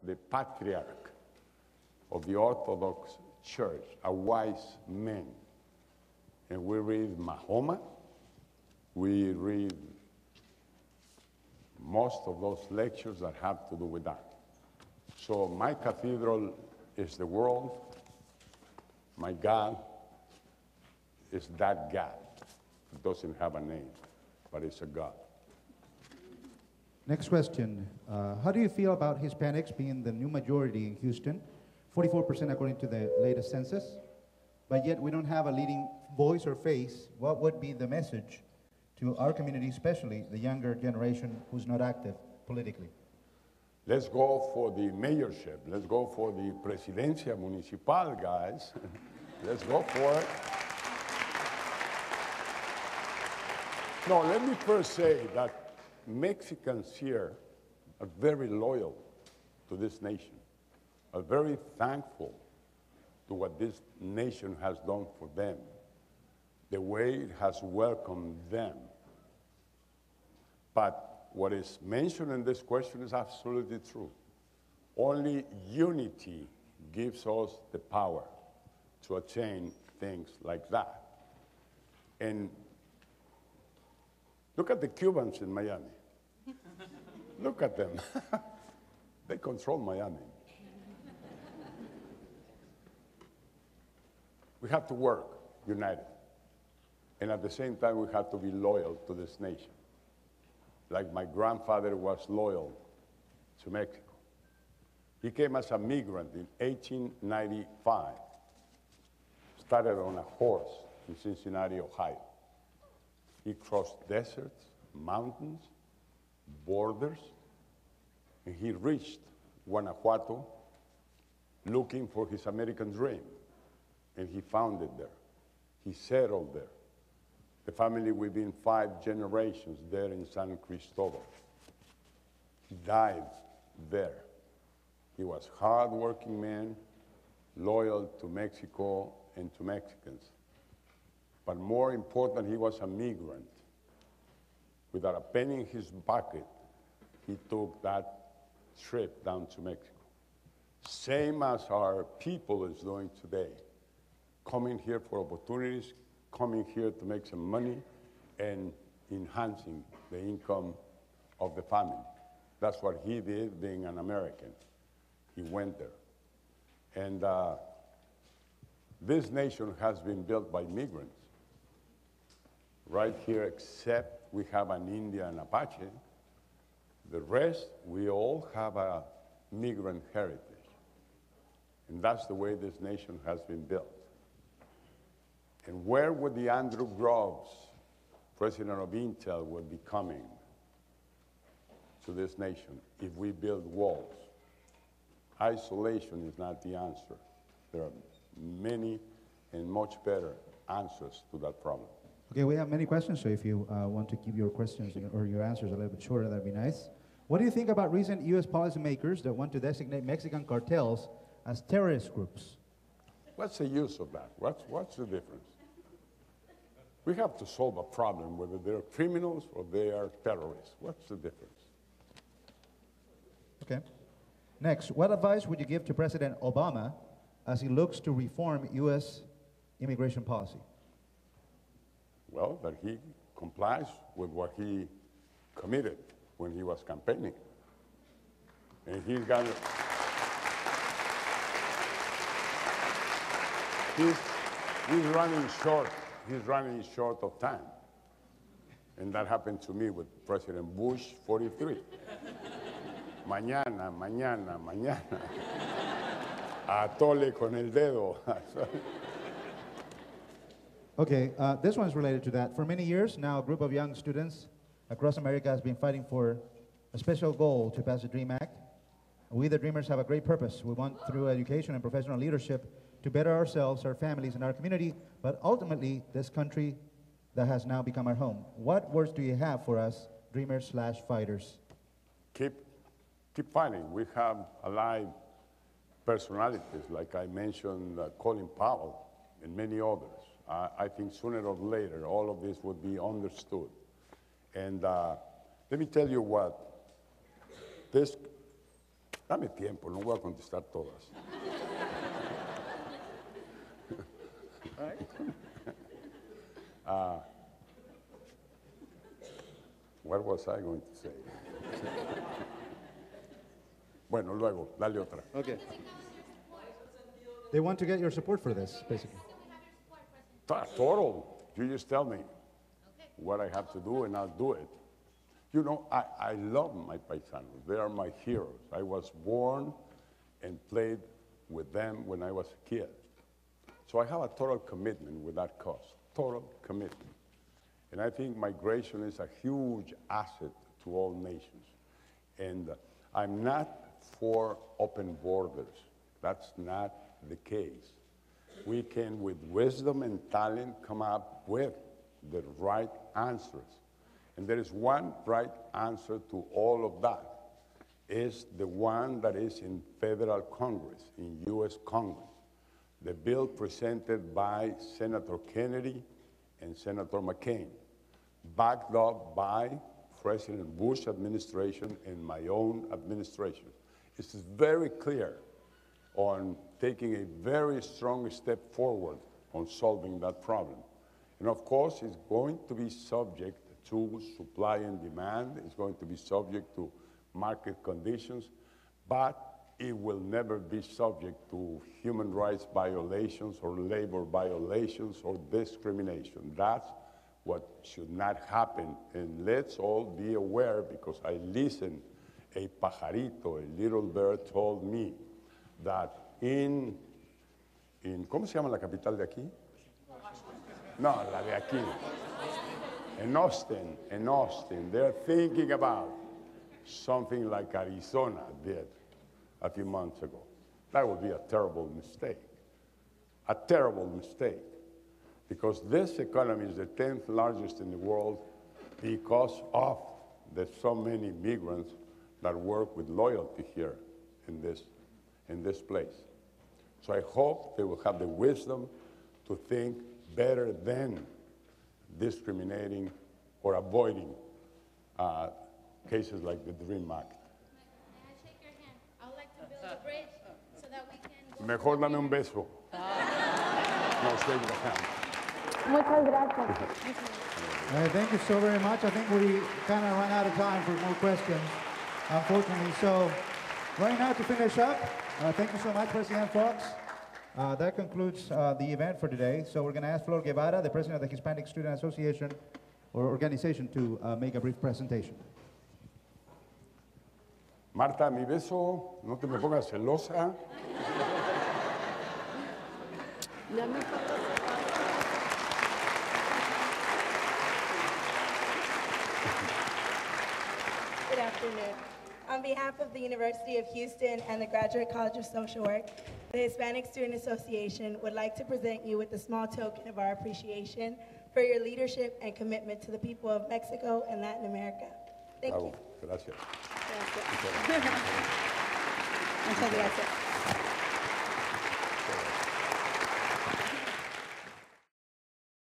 the patriarch of the Orthodox Church, a wise man. And we read Mahoma, we read most of those lectures that have to do with that. So my cathedral is the world, my God is that God. It doesn't have a name, but it's a God. Next question. How do you feel about Hispanics being the new majority in Houston? 44% according to the latest census. But yet we don't have a leading voice or face. What would be the message to our community, especially the younger generation who's not active politically? Let's go for the mayorship. Let's go for the presidencia municipal, guys. Let's go for it. No, let me first say that Mexicans here are very loyal to this nation, are very thankful to what this nation has done for them, the way it has welcomed them. But what is mentioned in this question is absolutely true. Only unity gives us the power to attain things like that. And look at the Cubans in Miami. Look at them. They control Miami. We have to work united. And at the same time, we have to be loyal to this nation. Like my grandfather was loyal to Mexico. He came as a migrant in 1895. Started on a horse in Cincinnati, Ohio. He crossed deserts, mountains, borders, and he reached Guanajuato looking for his American dream. And he found it there. He settled there. The family within 5 generations there in San Cristobal. He died there. He was a hard-working man, loyal to Mexico and to Mexicans. But more important, he was a migrant. Without a penny in his pocket, he took that trip down to Mexico. Same as our people is doing today. Coming here for opportunities, coming here to make some money, and enhancing the income of the family. That's what he did, being an American. He went there. And this nation has been built by migrants. Right here, except we have an Indian Apache, the rest, we all have a migrant heritage. And that's the way this nation has been built. And where would the Andrew Groves, president of Intel, would be coming to this nation if we build walls? Isolation is not the answer. There are many and much better answers to that problem. Okay, we have many questions, so if you want to keep your questions or your answers a little bit shorter, that'd be nice. What do you think about recent U.S. policymakers that want to designate Mexican cartels as terrorist groups? What's the use of that? What's the difference? We have to solve a problem, whether they're criminals or they are terrorists. What's the difference? Okay. Next, what advice would you give to President Obama as he looks to reform U.S. immigration policy? Well, that he complies with what he committed when he was campaigning. And he's got... He's running short. He's running short of time. And that happened to me with President Bush 43. Mañana, mañana, mañana. Atole con el dedo. Okay, this one's related to that. For many years now, a group of young students across America has been fighting for a special goal to pass the DREAM Act. We, the Dreamers, have a great purpose. We want, through education and professional leadership, to better ourselves, our families, and our community, but ultimately, this country that has now become our home. What words do you have for us, Dreamers/fighters? Keep fighting. We have alive personalities, like I mentioned, Colin Powell and many others. I think sooner or later, all of this would be understood. And let me tell you what, this Dame tiempo, no voy a contestar todas. All right. What was I going to say? Bueno, luego, dale otra. Okay. They want to get your support for this, basically. Total. You just tell me what I have to do and I'll do it. You know, I love my paisanos. They are my heroes. I was born and played with them when I was a kid. So I have a total commitment with that cause, total commitment. And I think migration is a huge asset to all nations. And I'm not for open borders. That's not the case. We can, with wisdom and talent, come up with the right answers. And there is one right answer to all of that. Is the one that is in federal Congress, in US Congress. The bill presented by Senator Kennedy and Senator McCain, backed up by President Bush administration and my own administration. It's very clear on taking a very strong step forward on solving that problem. And of course, it's going to be subject to supply and demand. It's going to be subject to market conditions, but it will never be subject to human rights violations or labor violations or discrimination. That's what should not happen. And let's all be aware, because I listened, a pajarito, a little bird told me that in ¿cómo se llama la capital de aquí? No, la de aquí. In Austin, they're thinking about something like Arizona did a few months ago. That would be a terrible mistake. A terrible mistake. Because this economy is the 10th largest in the world because of there's so many migrants that work with loyalty here in this place. So I hope they will have the wisdom to think better than discriminating or avoiding cases like the DREAM Act. May I shake your hand? I would like to build a bridge so that we can go. Mejor dame un beso. No, shake the hand. Muchas gracias. All right, thank you so very much. I think we kind of run out of time for more questions, unfortunately. So right now, to finish up, thank you so much, President Fox. That concludes the event for today. So we're going to ask Flor Guevara, the president of the Hispanic Student Association or organization, to make a brief presentation. Marta, mi beso, no te me pongas celosa. Good afternoon. On behalf of the University of Houston and the Graduate College of Social Work, the Hispanic Student Association would like to present you with a small token of our appreciation for your leadership and commitment to the people of Mexico and Latin America. Thank you. Gracias. Muchas gracias.